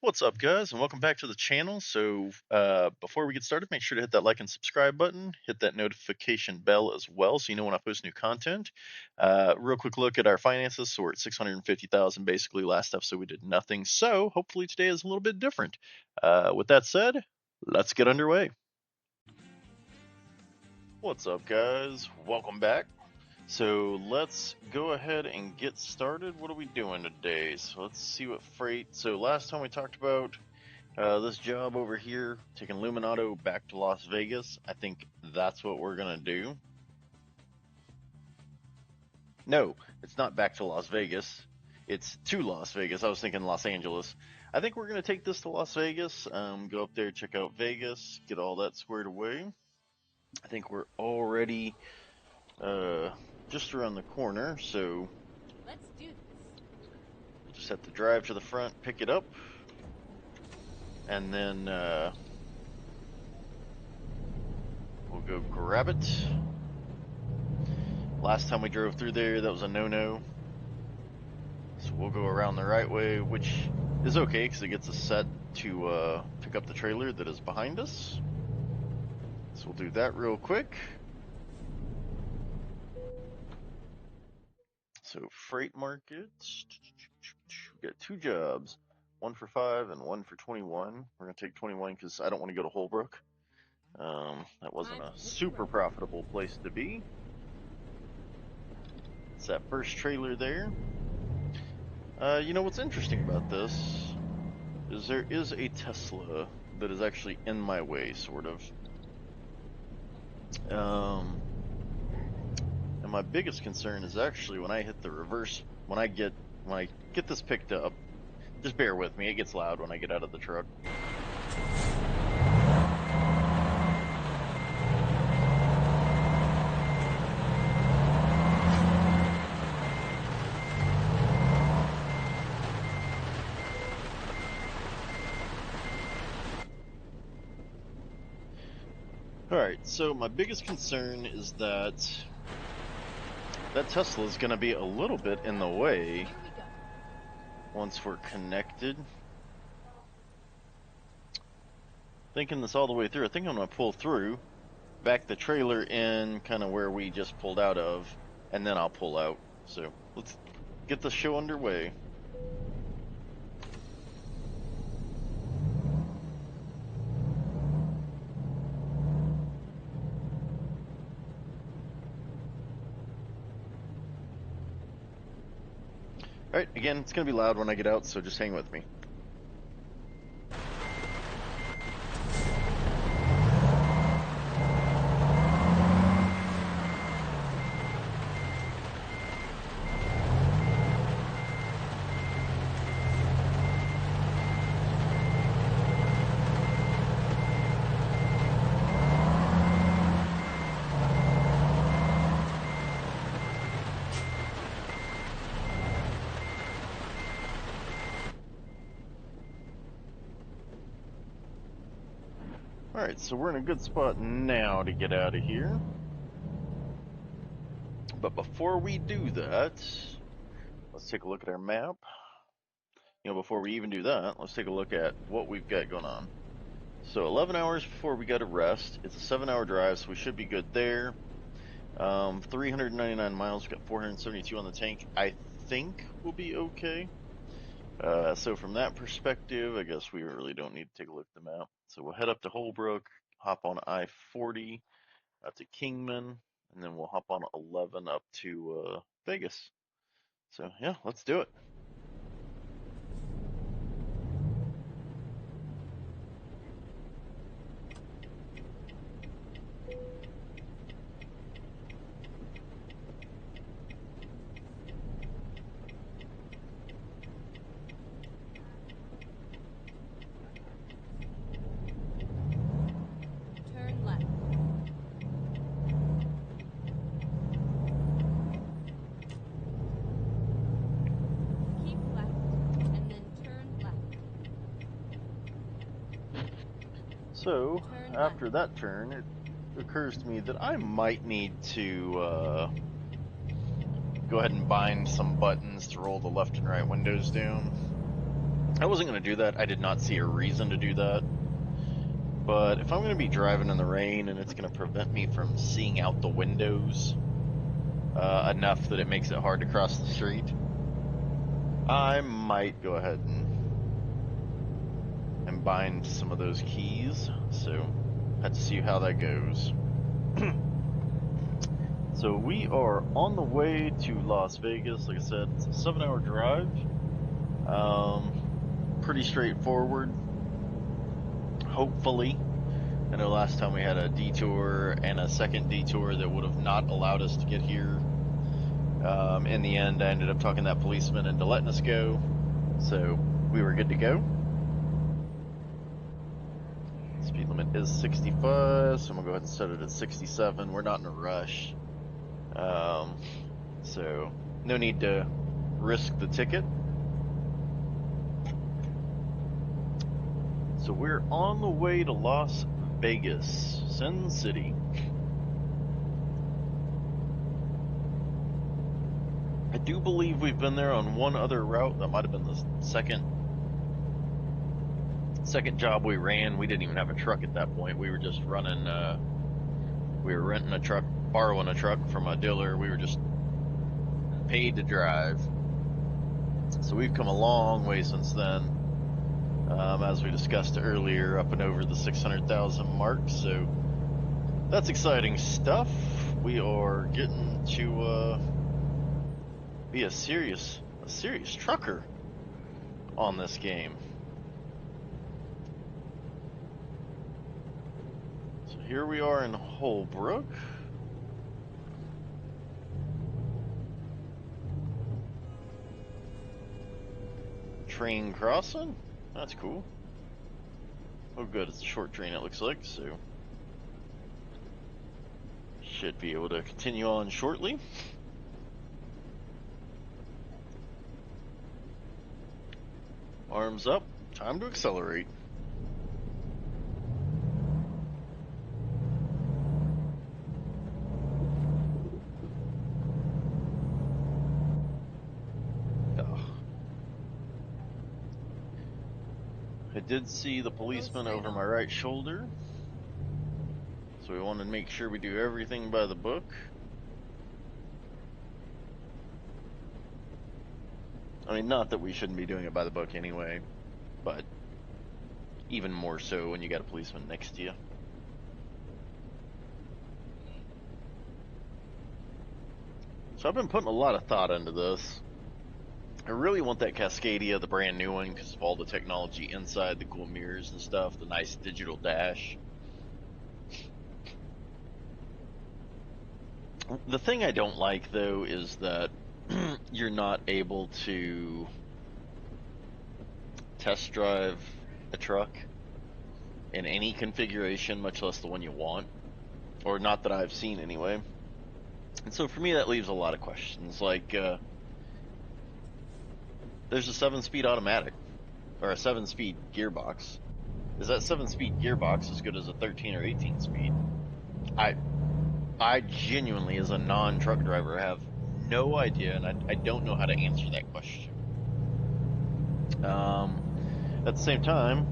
What's up, guys, and welcome back to the channel. Before we get started, make sure to hit that like and subscribe button, hit that notification bell as well so you know when I post new content. Real quick look at our finances. So we're at 650,000 basically. Last episode we did nothing, so hopefully today is a little bit different. With that said, let's get underway. What's up, guys? Welcome back. So let's go ahead and get started. What are we doing today? So let's see what freight. So last time we talked about this job over here, taking Luminato back to Las Vegas. I think that's what we're gonna do. No, it's not back to Las Vegas. It's to Las Vegas. I was thinking Los Angeles. I think we're gonna take this to Las Vegas. Go up there, check out Vegas, get all that squared away. I think we're already just around the corner, so let's do this. we'll just have to drive to the front, pick it up, and then we'll go grab it. Last time we drove through there, that was a no-no. So we'll go around the right way, which is okay because it gets us set to pick up the trailer that is behind us. So we'll do that real quick. So freight market, we got two jobs, one for 5 and one for 21. We're gonna take 21 because I don't want to go to Holbrook. That wasn't a super profitable place to be. It's that first trailer there. You know what's interesting about this is there is a Tesla that is actually in my way, sort of. And my biggest concern is actually when I hit the reverse, when I get this picked up. Just bear with me; it gets loud when I get out of the truck. Alright, so my biggest concern is that Tesla is going to be a little bit in the way once we're connected. Thinking this all the way through, I think I'm going to pull through, back the trailer in kind of where we just pulled out of, and then I'll pull out. So let's get the show underway. Alright, again, it's going to be loud when I get out, so just hang with me. Alright, so we're in a good spot now to get out of here. But before we do that, let's take a look at our map. You know, before we even do that, let's take a look at what we've got going on. So 11 hours before we got to rest. It's a 7-hour drive, so we should be good there. 399 miles, we've got 472 on the tank. I think we'll be okay. So from that perspective, I guess we really don't need to take a look at the map. So we'll head up to Holbrook, hop on I-40 to Kingman, and then we'll hop on 11 up to Vegas. So yeah, let's do it. Turn left. Keep left, and then turn left. So Turn after left. that turn, it occurs to me that I might need to go ahead and bind some buttons to roll the left and right windows down. I wasn't going to do that. I did not see a reason to do that. But if I'm going to be driving in the rain and it's going to prevent me from seeing out the windows enough that it makes it hard to cross the street, I might go ahead and bind some of those keys. So, have to see how that goes. So we are on the way to Las Vegas. Like I said, it's a 7-hour drive. Pretty straightforward. Hopefully. I know last time we had a detour and a second detour that would have not allowed us to get here. In the end, I ended up talking that policeman into letting us go. So we were good to go. Speed limit is 65, so I'm gonna go ahead and set it at 67. We're not in a rush. So no need to risk the ticket. So we're on the way to Las Vegas, Sin City. I do believe we've been there on one other route. That might have been the second job we ran. We didn't even have a truck at that point. We were just running. We were renting a truck, borrowing a truck from a dealer. We were just paid to drive. So we've come a long way since then. As we discussed earlier, up and over the 600,000 mark. So that's exciting stuff. We are getting to be a serious trucker on this game. So here we are in Holbrook. Train crossing. That's cool. Oh good, it's a short train it looks like, so should be able to continue on shortly. Arms up, time to accelerate. Oh. I did see the policeman over my right shoulder, so we want to make sure we do everything by the book. I mean, not that we shouldn't be doing it by the book anyway, but even more so when you got a policeman next to you. So I've been putting a lot of thought into this. I really want that Cascadia, the brand new one, because of all the technology inside, the cool mirrors and stuff, the nice digital dash. The thing I don't like, though, is that you're not able to test drive a truck in any configuration, much less the one you want, or not that I've seen anyway. And so for me, that leaves a lot of questions. Like, there's a 7-speed automatic, or a 7-speed gearbox. Is that 7-speed gearbox as good as a 13 or 18 speed? I genuinely, as a non-truck driver, have no idea, and I don't know how to answer that question. At the same time,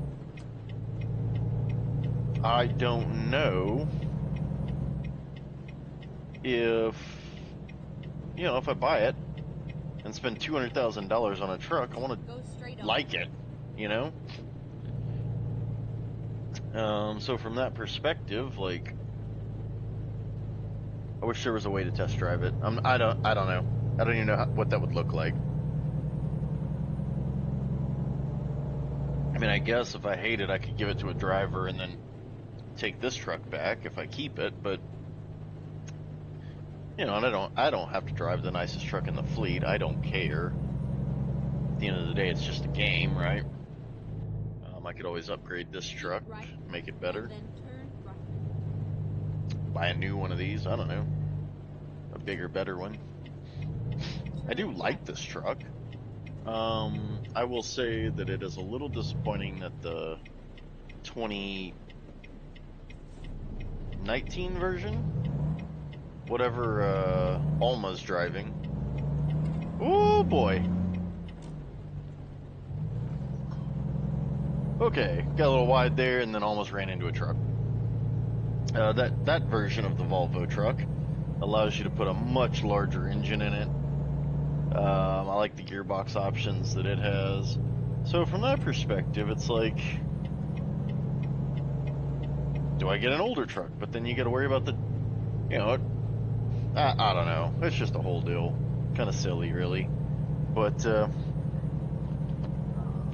I don't know if, if I buy it and spend $200,000 on a truck, I want to like it, you know? So from that perspective, like, I wish there was a way to test drive it. I don't know. I don't even know what that would look like. I mean, I guess if I hate it, I could give it to a driver and then take this truck back if I keep it, but and I don't have to drive the nicest truck in the fleet. I don't care. At the end of the day, it's just a game, right? I could always upgrade this truck, make it better. Buy a new one of these, I don't know. A bigger, better one. I do like this truck. I will say that it is a little disappointing that the 2019 version, whatever Alma's driving. Oh boy. Okay, got a little wide there and then almost ran into a truck. That version of the Volvo truck allows you to put a much larger engine in it. I like the gearbox options that it has. So from that perspective, it's like, do I get an older truck? But then you got to worry about the, you know, I don't know. It's just a whole deal. Kind of silly, really. But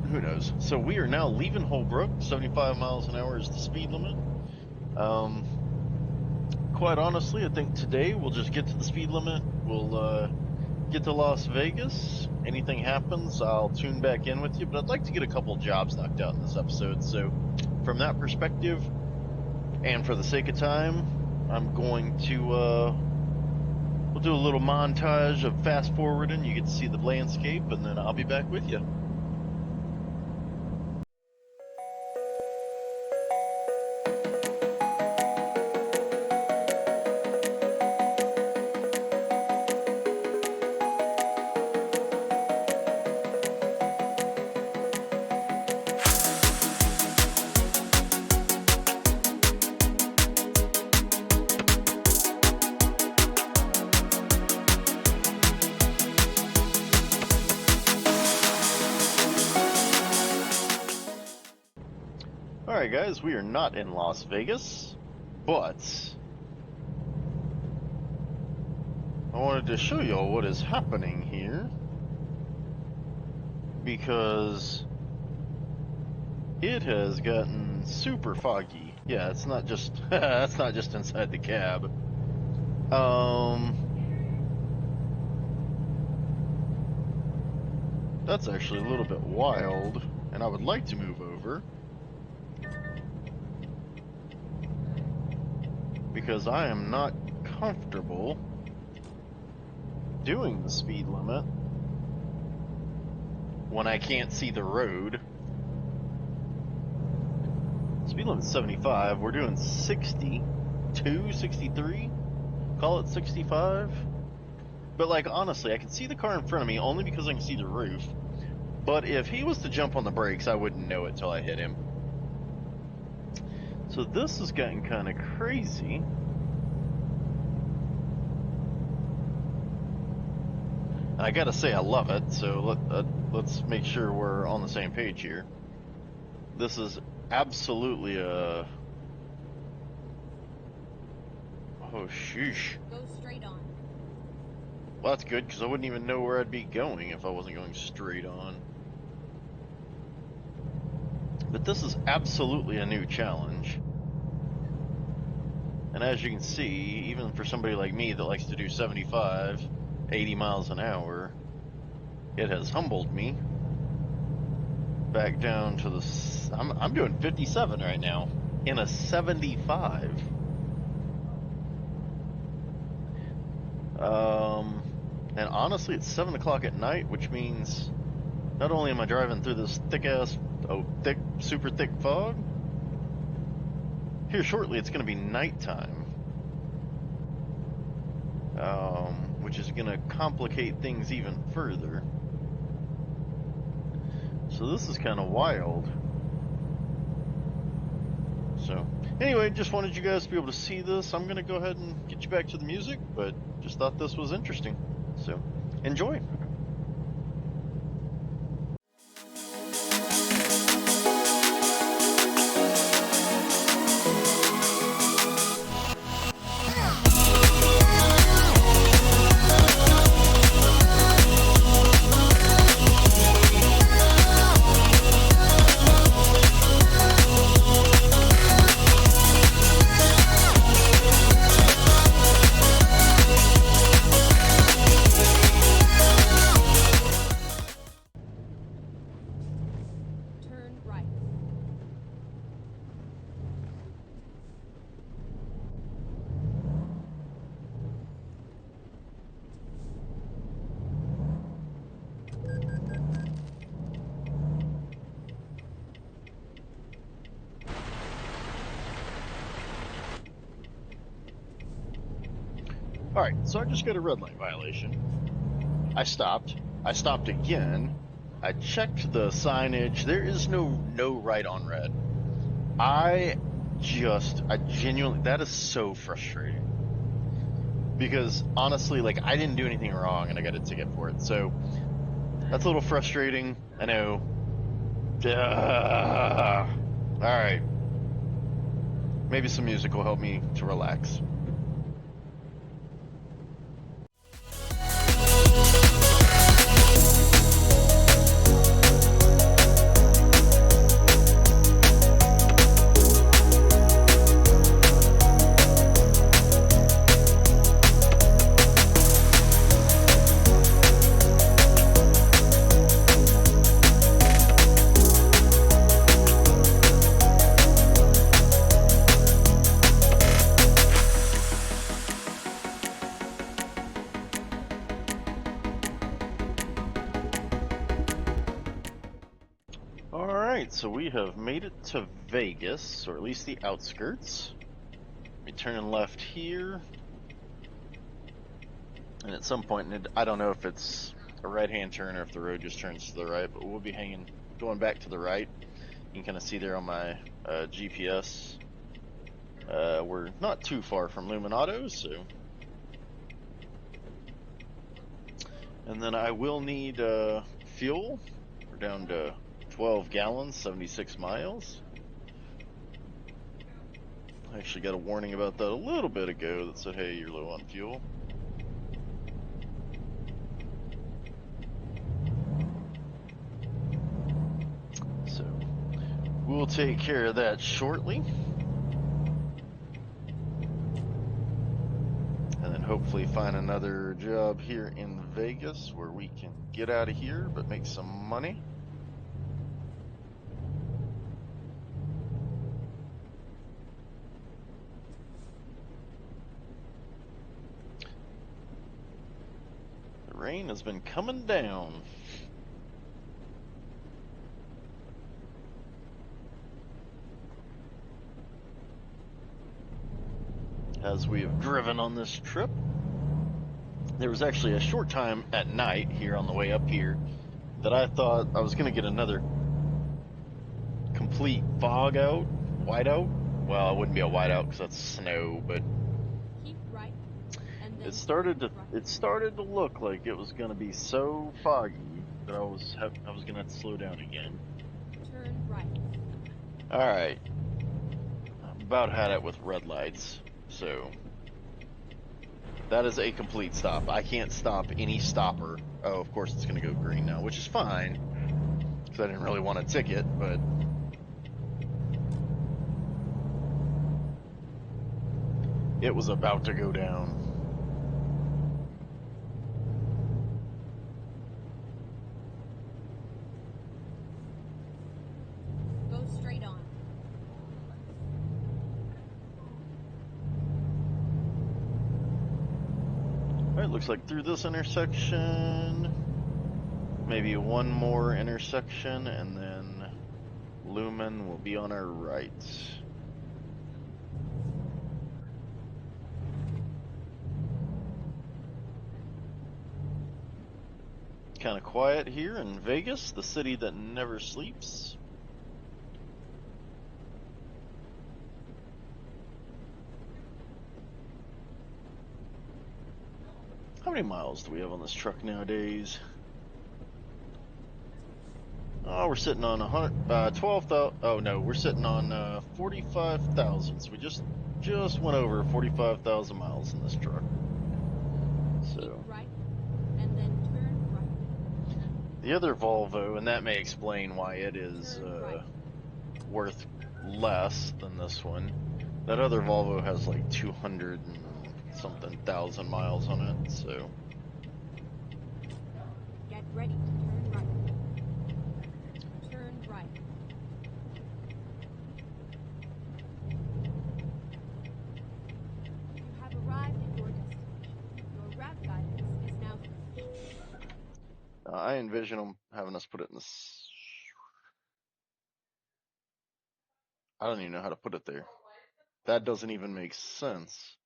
who knows? So we are now leaving Holbrook. 75 miles an hour is the speed limit. Um, quite honestly, I think today we'll just get to the speed limit. We'll get to Las Vegas. Anything happens, I'll tune back in with you. But I'd like to get a couple jobs knocked out in this episode. So from that perspective, and for the sake of time, I'm going to we'll do a little montage of fast forwarding. You get to see the landscape, and then I'll be back with you. Alright guys, we are not in Las Vegas, but I wanted to show y'all what is happening here, because it has gotten super foggy. Yeah, it's not just that's not just inside the cab. That's actually a little bit wild, and I would like to move over because I am not comfortable doing the speed limit when I can't see the road. Speed limit's 75. We're doing 62, 63. Call it 65. But like honestly, I can see the car in front of me only because I can see the roof. But if he was to jump on the brakes, I wouldn't know it till I hit him. So this has gotten kind of crazy. And I gotta say, I love it. So let's make sure we're on the same page here. This is absolutely a... Oh, sheesh. Go straight on. Well, that's good, because I wouldn't even know where I'd be going if I wasn't going straight on. But this is absolutely a new challenge. And as you can see, even for somebody like me that likes to do 75, 80 miles an hour, it has humbled me back down to the... I'm doing 57 right now in a 75. And honestly, it's 7 o'clock at night, which means not only am I driving through this super thick fog, here shortly it's going to be nighttime, which is going to complicate things even further. So this is kind of wild. So anyway, just wanted you guys to be able to see this. I'm going to go ahead and get you back to the music, but just thought this was interesting. So enjoy. Turn right. Alright, so I just got a red light violation. I stopped. I stopped again. I checked the signage. There is no right on red. I genuinely, that is so frustrating because honestly, like I didn't do anything wrong and I got a ticket for it. So that's a little frustrating. I know. All right. Maybe some music will help me to relax. All right, so we have made it to Vegas, or at least the outskirts. We turn left here, and at some point, I don't know if it's a right-hand turn or if the road just turns to the right, but we'll be going back to the right. You can kind of see there on my GPS. We're not too far from Luminato, so. And then I will need fuel. We're down to 12 gallons, 76 miles. I actually got a warning about that a little bit ago that said, hey, you're low on fuel. So we'll take care of that shortly. And then hopefully find another job here in Vegas where we can get out of here but make some money. The rain has been coming down. As we have driven on this trip. There was actually a short time at night here on the way up here that I thought I was going to get another complete fog out, whiteout. Well, it wouldn't be a whiteout because that's snow, but Keep right, and then it started to look like it was going to be so foggy that I was going to have to slow down again. turn right. All right, I've about had it with red lights, so that is a complete stop. I can't stop any stopper. Oh, of course it's going to go green now, which is fine because I didn't really want a ticket, but it was about to go down. Go straight on. All right, looks like through this intersection, maybe one more intersection, and then Lumen will be on our right. Kind of quiet here in Vegas, the city that never sleeps. How many miles do we have on this truck nowadays? Oh, we're sitting on 12,000. Oh no, we're sitting on 45,000. So we just went over 45,000 miles in this truck. Keep So right, and then turn right. the other Volvo, and that may explain why it is Turn right. worth less than this one. That other Volvo has like 200 and something thousand miles on it, so. Get ready to turn right. Turn right. You have arrived at your destination. Your route guidance is now finished. I envision them having us put it in this. I don't even know how to put it there. That doesn't even make sense.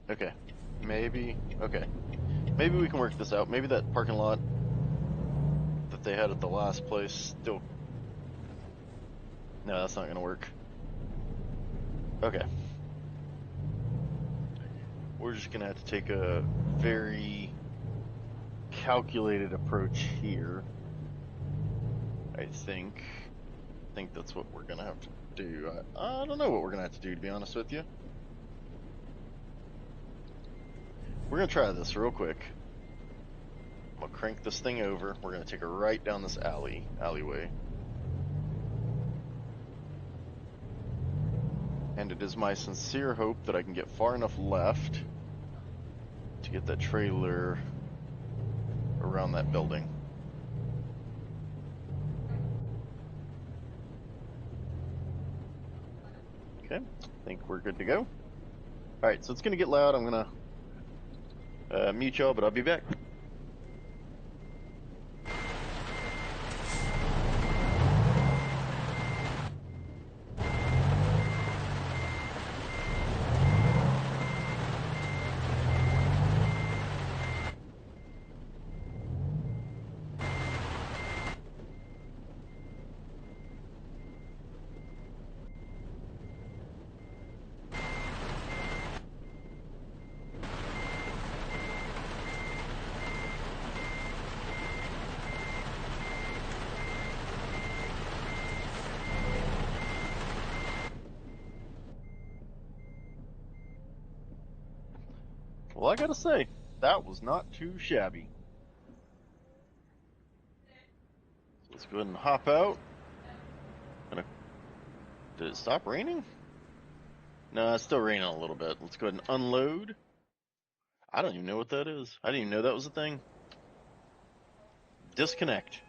Okay. Maybe. Okay. Maybe we can work this out. Maybe that parking lot that they had at the last place still... No, that's not going to work. Okay. We're just going to have to take a very calculated approach here. I think that's what we're going to have to do. I don't know what we're going to have to do, to be honest with you. We're going to try this real quick. I'm going to crank this thing over. We're going to take a right down this alleyway. And it is my sincere hope that I can get far enough left to get that trailer around that building. Okay, I think we're good to go. Alright, so it's going to get loud. I'm going to mute y'all, but I'll be back. Well, I gotta say, that was not too shabby. So let's go ahead and hop out. Did it stop raining? No, it's still raining a little bit. Let's go ahead and unload. I don't even know what that is. I didn't even know that was a thing. Disconnect.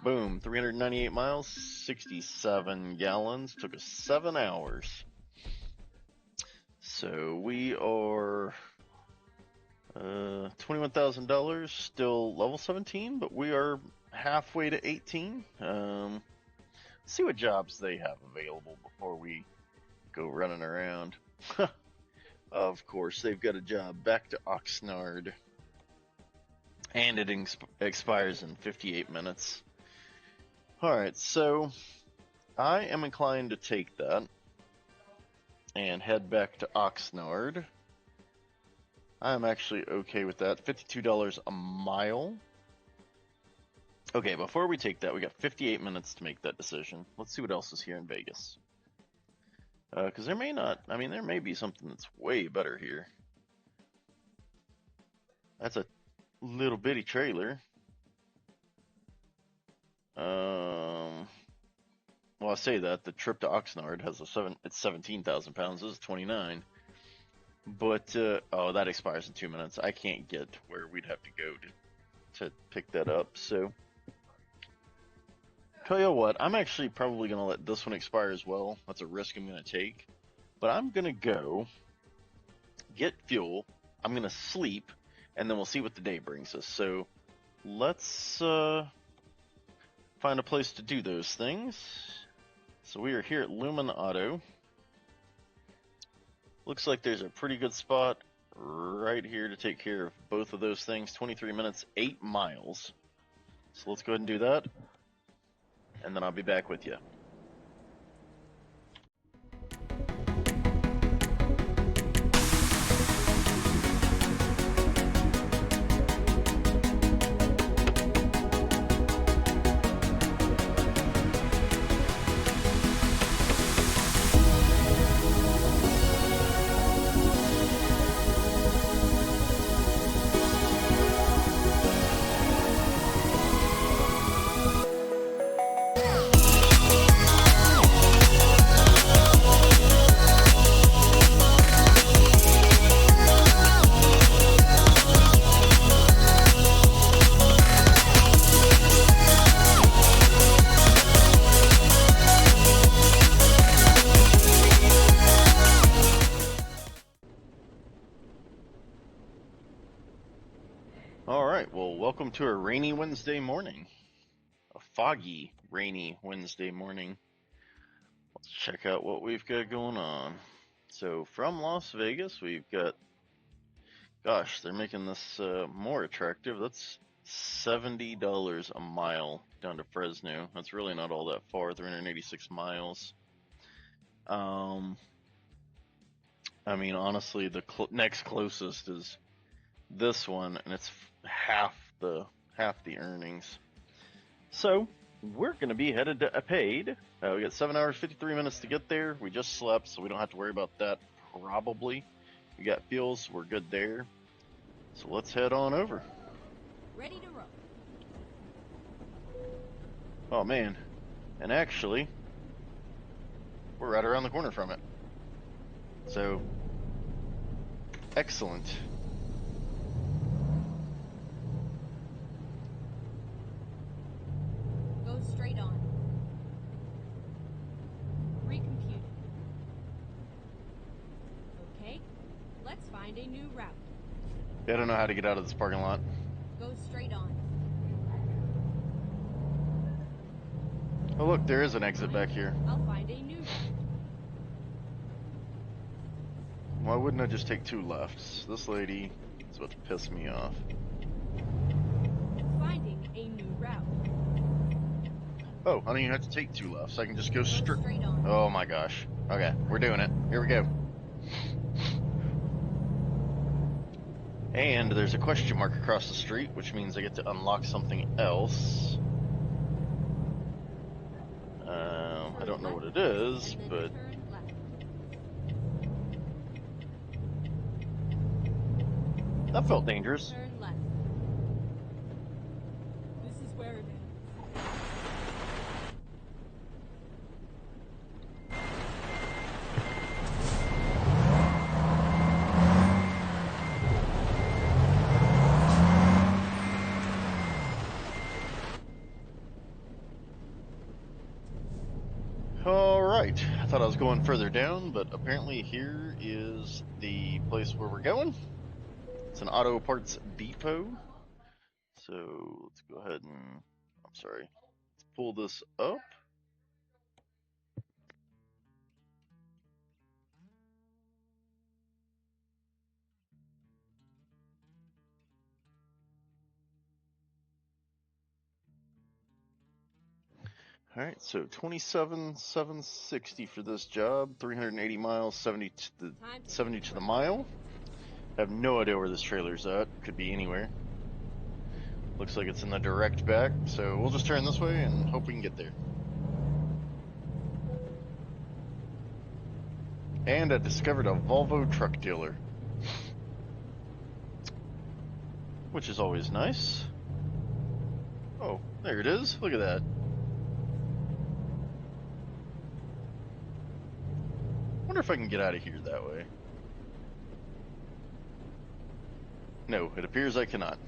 Boom, 398 miles, 67 gallons. Took us 7 hours. So we are $21,000, still level 17, but we are halfway to 18. See what jobs they have available before we go running around. Of course, they've got a job back to Oxnard, and it expires in 58 minutes. Alright, so I am inclined to take that and head back to Oxnard. I'm actually okay with that. $52 a mile. Okay, before we take that, we got 58 minutes to make that decision. Let's see what else is here in Vegas. Because there may not, I mean, there may be something that's way better here. That's a little bitty trailer. Well, I say that the trip to Oxnard has it's 17,000 pounds. This is 29. But oh, that expires in 2 minutes. I can't get where we'd have to go to pick that up. So, tell you what, I'm actually probably gonna let this one expire as well. That's a risk I'm gonna take. But I'm gonna go get fuel. I'm gonna sleep, and then we'll see what the day brings us. So, let's find a place to do those things. So we are here at Lumen Auto. Looks like there's a pretty good spot right here to take care of both of those things. 23 minutes, 8 miles. So let's go ahead and do that, and then I'll be back with you. All right, well, welcome to a rainy Wednesday morning. A foggy, rainy Wednesday morning. Let's check out what we've got going on. So from Las Vegas, we've got Gosh, they're making this more attractive. That's $70 a mile down to Fresno. That's really not all that far, 386 miles. I mean, honestly, the next closest is this one, and it's half the earnings. So we're going to be headed to Paid. We got 7 hours 53 minutes to get there. We just slept, so we don't have to worry about that. Probably. We got fuels. We're good there. So let's head on over. Ready to roll. Oh man, and actually, we're right around the corner from it. So excellent. Go straight on. Recomputed. Okay, let's find a new route. I don't know how to get out of this parking lot. Go straight on. Oh look, there is an exit back here. I'll find a new route. Why wouldn't I just take 2 lefts? This lady is about to piss me off. Finding a new route. Oh, I don't even have to take 2 lefts. I can just go straight on. Oh my gosh. Okay, we're doing it. Here we go. And there's a question mark across the street, which means I get to unlock something else. I don't know what it is, but that felt dangerous. Turn left. This is where it is. Alright, I thought I was going further down, but apparently here is the place where we're going. It's an auto parts depot. So let's go ahead and, I'm sorry, let's pull this up. All right, so 27,760 for this job, 380 miles, 70 to the mile. I have no idea where this trailer's at. Could be anywhere. Looks like it's in the direct back, so we'll just turn this way and hope we can get there. And I discovered a Volvo truck dealer, which is always nice. Oh, there it is. Look at that. Wonder if I can get out of here that way. No, it appears I cannot.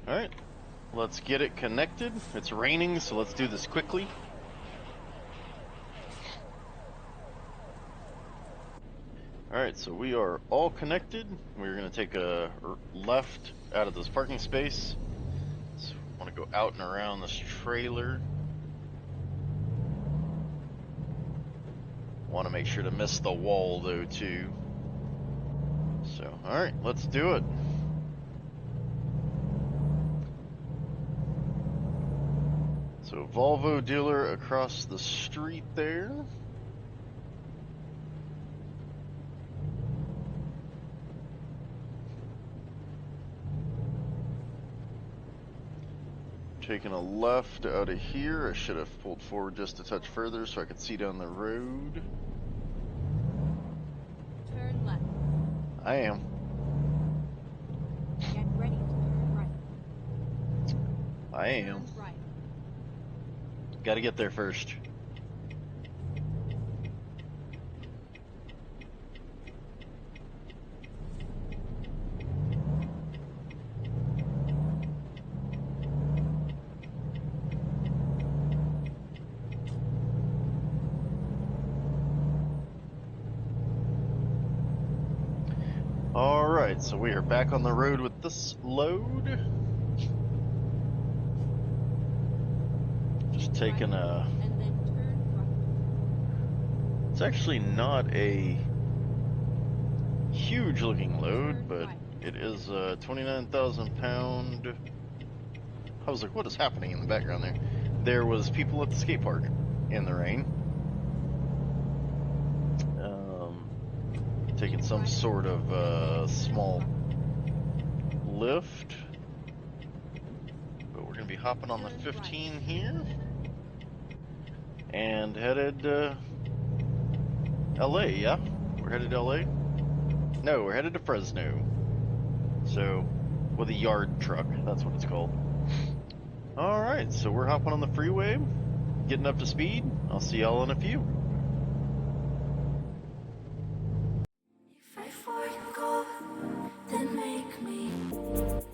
Alright, let's get it connected. It's raining, so let's do this quickly. Alright, so we are all connected. We're going to take a left out of this parking space. So we want to go out and around this trailer. Want to make sure to miss the wall though too. So, alright, let's do it. So Volvo dealer across the street there. Taking a left out of here. I should have pulled forward just a touch further so I could see down the road. Turn left. I am. Get ready to turn right. I am. Turn right. Gotta get there first. Alright, so we are back on the road with this load. Just Keep taking right, a... and then turn right. It's actually not a huge looking load, Turn but right. it is a 29,000 pound. I was like, what is happening in the background there? There was people at the skate park in the rain. Taking Keep some right, sort of and then turn small right. lift. But we're going to be hopping on the Turn 15 right. here. And headed LA, yeah? We're headed to LA? No, we're headed to Fresno. So, with a yard truck, that's what it's called. Alright, so we're hopping on the freeway, getting up to speed. I'll see y'all in a few. Before you go, then make me.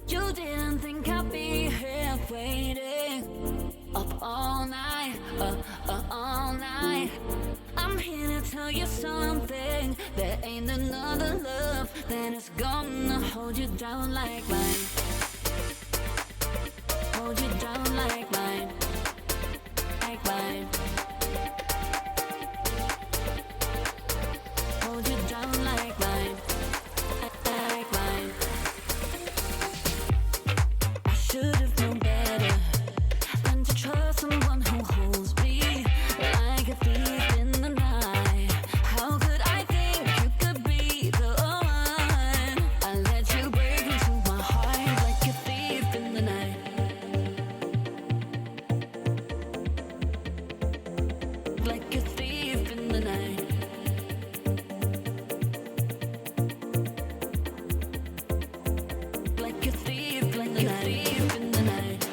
You didn't think I'd be here waiting up all night, all night. I'm here to tell you something. There ain't another love that is gonna hold you down like mine. Hold you down like mine, like mine. Hold you down like mine, like mine. I should have known better than to trust someone who holds me like a thief in the night. How could I think you could be the one? I let you break into my heart like a thief in the night. Like a thief in the night. Like a thief, like a thief in the night.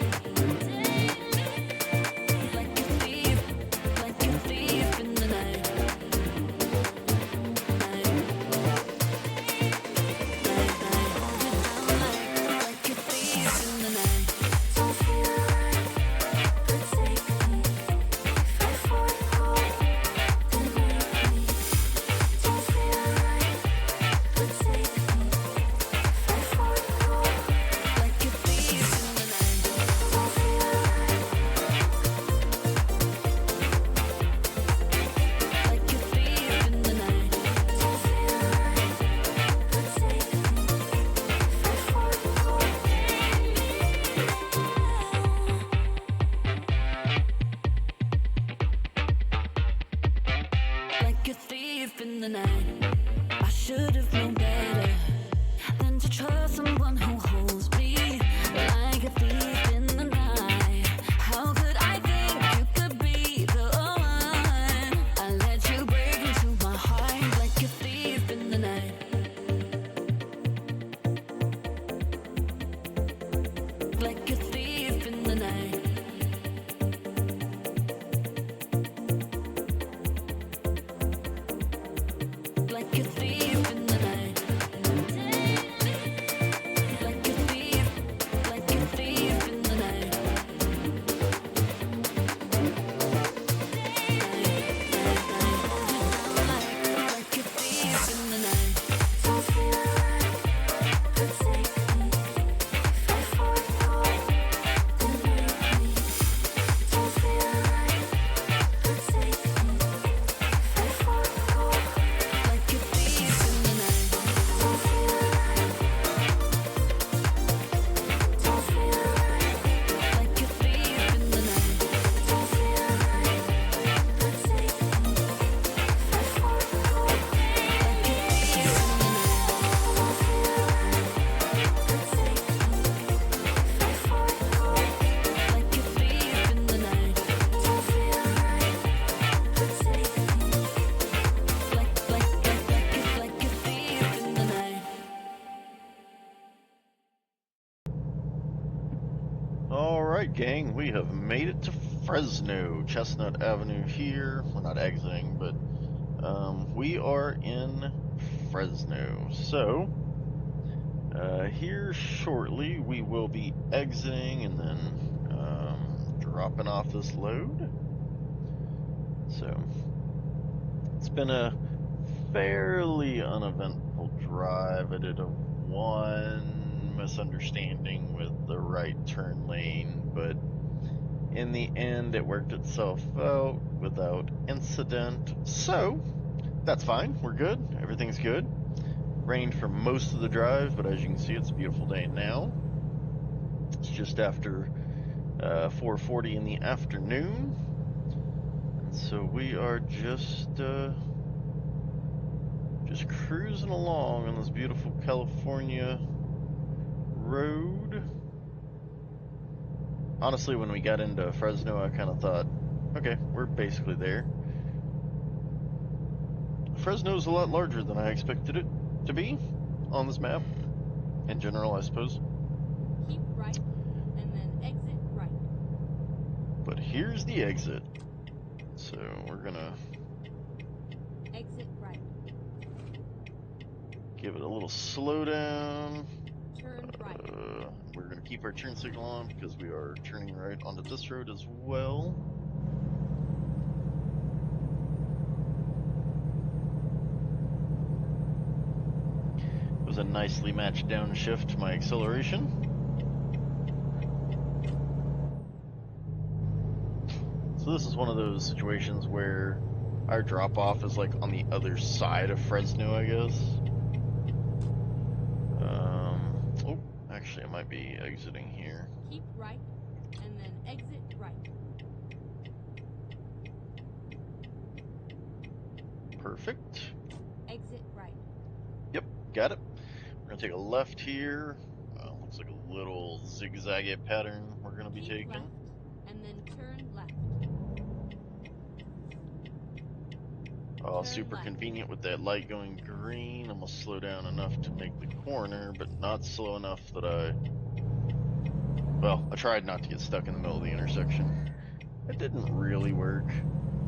Like a thief in the night. Like a thief in the night. Don't feel right, but take me. If I fall, go, then make me. Don't feel right, but take me. If I fall, go, like a thief in the night. Don't feel right, like a thief in the night. Don't feel right, but take me. If I fall, go, like a thief in the night. I should have known better than to trust someone who holds me like a thief in the night. How could I think you could be the one? I let you break into my heart like a thief in the night. Like a thief in the night. Like a thief in the night. Like a thief in the night. Like a thief in the night. Don't feel right, but take me. If I fall, go, then make me. Don't feel right, but take me. If I fall, go, like a thief in the night. Don't feel right, don't feel right, like a thief in the night. Don't feel right, but take me. If I fall, go, like a thief in the night. Don't feel right, but take me. If I fall, go, like a thief in the night. Don't feel right, but take me. Like a thief in the night. Alright, gang, we have made it to Fresno. Chestnut Avenue here. We're not exiting, but we are in Fresno. So, here shortly we will be exiting and then dropping off this load. So, it's been a fairly uneventful drive. I did a one misunderstanding with the right turn lane, but in the end, it worked itself out without incident. So, that's fine. We're good. Everything's good. Rained for most of the drive, but as you can see, it's a beautiful day now. It's just after 4:40 in the afternoon. And so we are just cruising along on this beautiful California road. Honestly, when we got into Fresno, I kind of thought, okay, we're basically there. Fresno's a lot larger than I expected it to be on this map, in general, I suppose. Keep right, and then exit right. But here's the exit. So we're gonna Exit right. give it a little slowdown. Turn right. We're gonna keep our turn signal on because we are turning right onto this road as well. It was a nicely matched downshift to my acceleration. So this is one of those situations where our drop off is like on the other side of Fresno, I guess. Oh, actually I might be exiting here. Keep right, and then exit right. Perfect. Exit right. Yep, got it. We're gonna take a left here. Looks like a little zigzaggy pattern we're gonna be Keep taking. left, and then turn left. Oh, Turn super left. convenient with that light going green. I'm gonna slow down enough to make the corner, but not slow enough that well, I tried not to get stuck in the middle of the intersection. It didn't really work,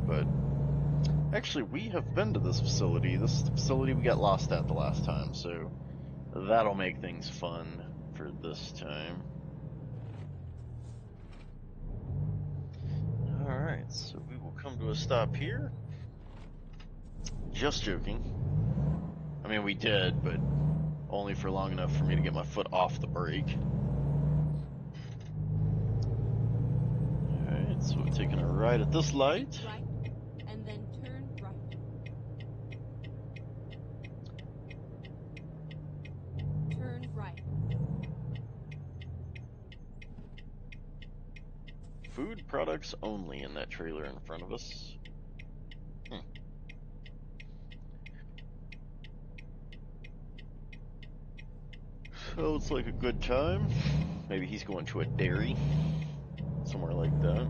but actually we have been to this facility. This is the facility we got lost at the last time, so that'll make things fun for this time. Alright, so we will come to a stop here. Just joking. I mean, we did, but only for long enough for me to get my foot off the brake. Alright, so we're taking a right at this light. Keep right, and then turn right. Turn right. Food products only in that trailer in front of us. So it's like a good time. Maybe he's going to a dairy. Somewhere like that.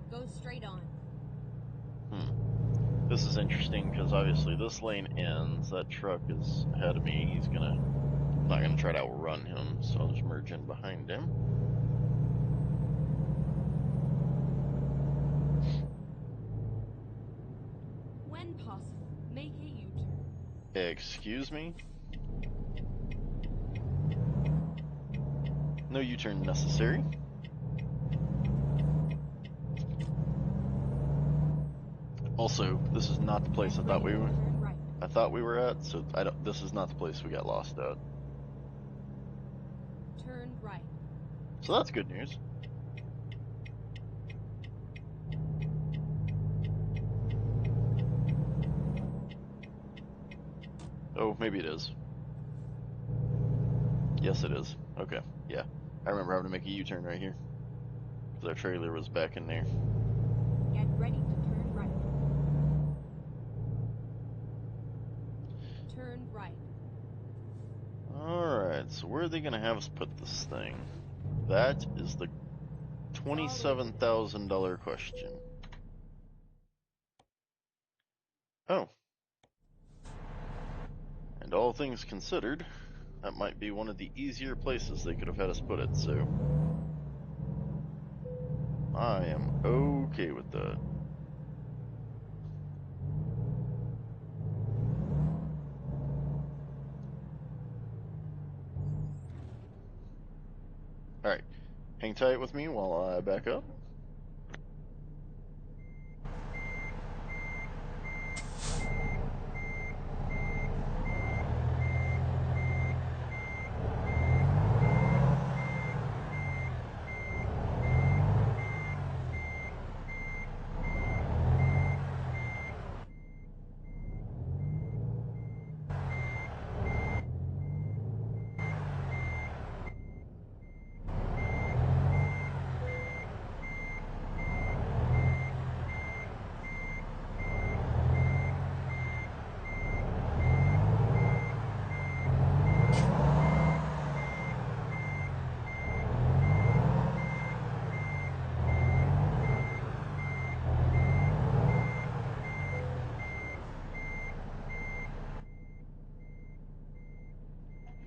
Go straight on. This is interesting because obviously this lane ends. That truck is ahead of me. I'm not gonna try to outrun him, so I'll just merge in behind him. When possible, make a U-turn. Excuse me? No U-turn necessary. Also, this is not the place I Get thought ready we were. to turn right. I thought we were at, so this is not the place we got lost at. Turn right. So that's good news. Oh, maybe it is. Yes, it is. Okay, yeah. I remember having to make a U-turn right here. Because our trailer was back in there. Get ready to turn right. Turn right. Alright, so where are they going to have us put this thing? That is the $27,000 question. Oh. And all things considered, that might be one of the easier places they could have had us put it, so I am okay with that. Alright, Hang tight with me while I back up.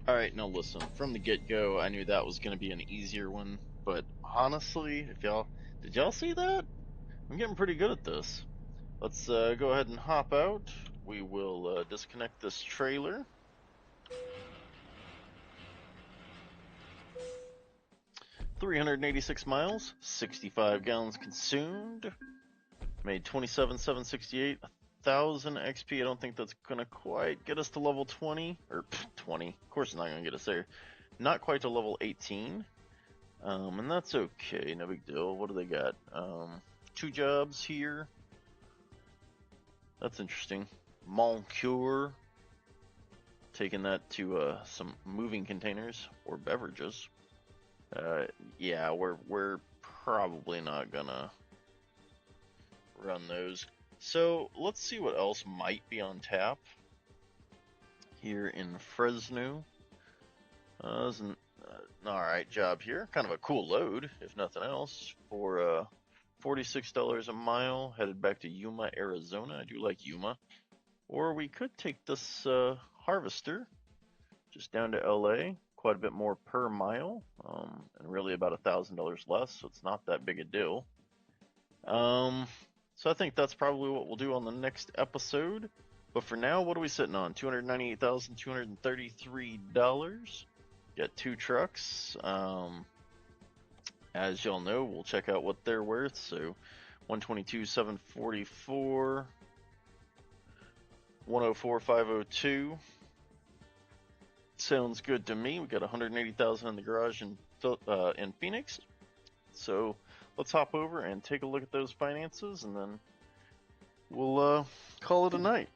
All right, now listen. From the get-go, I knew that was going to be an easier one, but honestly, if y'all did y'all see that? I'm getting pretty good at this. Let's go ahead and hop out. We will disconnect this trailer. 386 miles, 65 gallons consumed, made 27,768, 1,000 XP. I don't think that's gonna quite get us to level 20 or 20. Of course, it's not gonna get us there. Not quite to level 18, and that's okay. No big deal. What do they got? 2 jobs here. That's interesting. Moncure. Taking that to some moving containers or beverages. Yeah, we're probably not gonna run those. So let's see what else might be on tap here in Fresno. There's an alright job here. Kind of a cool load, if nothing else, for $46 a mile, headed back to Yuma, Arizona. I do like Yuma. Or we could take this harvester just down to LA, quite a bit more per mile, and really about $1,000 less, so it's not that big a deal. So I think that's probably what we'll do on the next episode. But for now, what are we sitting on? $298,233. Got 2 trucks. As y'all know, we'll check out what they're worth. So 122,744, 104,502. Sounds good to me. We got 180,000 in the garage in Phoenix. So let's hop over and take a look at those finances, and then we'll call it a night.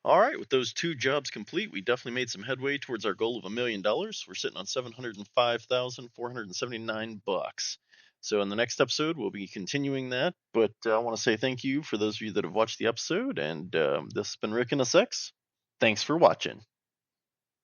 All right, with those 2 jobs complete, we definitely made some headway towards our goal of $1 million. We're sitting on $705,479. So in the next episode, we'll be continuing that. But I want to say thank you for those of you that have watched the episode, and this has been Rick and a Sex. Thanks for watching.